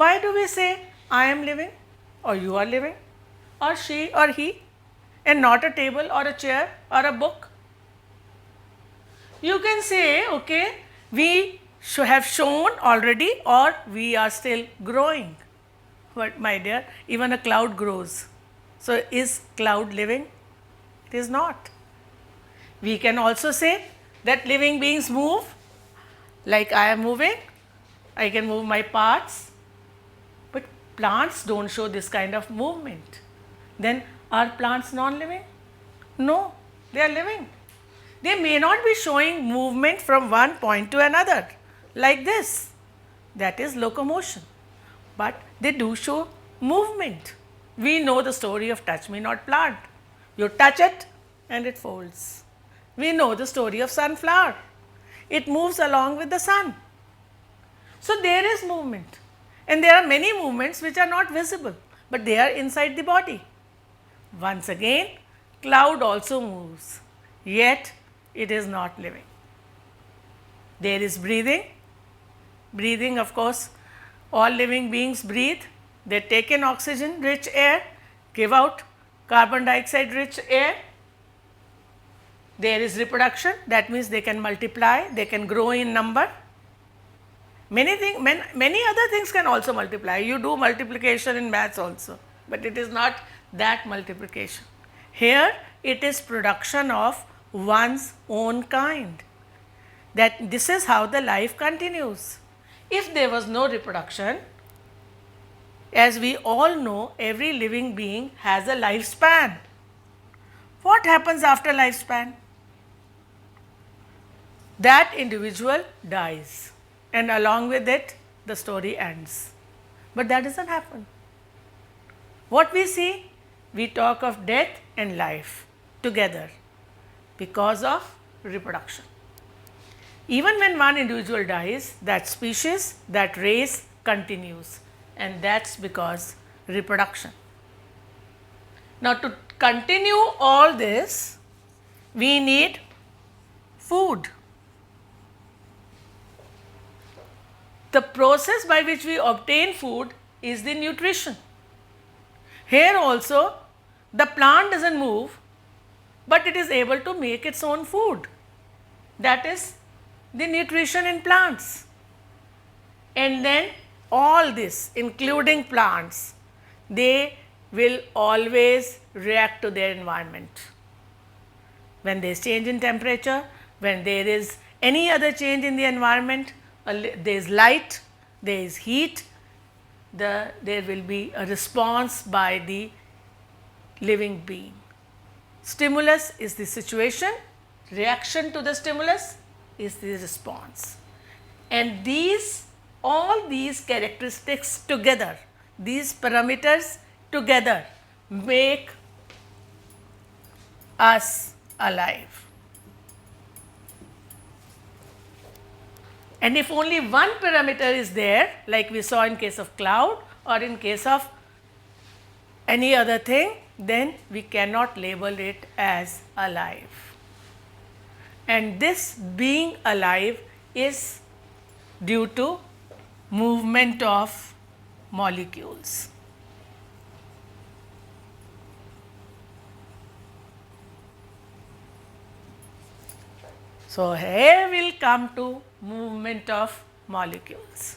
Why do we say I am living or you are living or she or he and not a table or a chair or a book? You can say, okay, we should have shown already or we are still growing. But my dear, even a cloud grows. So is cloud living? It is not. We can also say that living beings move, like I am moving, I can move my parts, but plants don't show this kind of movement. Then are plants non-living? No, they are living. They may not be showing movement from one point to another like this, that is locomotion, but they do show movement. We know the story of touch me not plant. You touch it and it folds. We know the story of sunflower. It moves along with the sun. So there is movement, and there are many movements which are not visible, but they are inside the body. Once again, cloud also moves, yet it is not living. There is breathing. Breathing, of course, all living beings breathe. They take in oxygen rich air, give out carbon dioxide rich air. There is reproduction, that means they can multiply, they can grow in number. Many other things can also multiply. You do multiplication in maths also, but it is not that multiplication. Here it is production of one's own kind. That this is how the life continues. If there was no reproduction, as we all know, every living being has a lifespan. What happens after lifespan? That individual dies, and along with it the story ends. But that doesn't happen. What we see? We talk of death and life together because of reproduction. Even when one individual dies, that species, that race continues, and that's because reproduction. Now, to continue all this, we need food. The process by which we obtain food is the nutrition. Here also, the plant doesn't move, but it is able to make its own food. That is the nutrition in plants. And then all this, including plants, they will always react to their environment. When there is change in temperature, when there is any other change in the environment, there is light, there is heat, there will be a response by the living being. Stimulus is the situation, reaction to the stimulus is the response. And all these characteristics together, these parameters together make us alive. And if only one parameter is there, like we saw in case of cloud or in case of any other thing, then we cannot label it as alive. And this being alive is due to movement of molecules. So, here we will come to movement of molecules.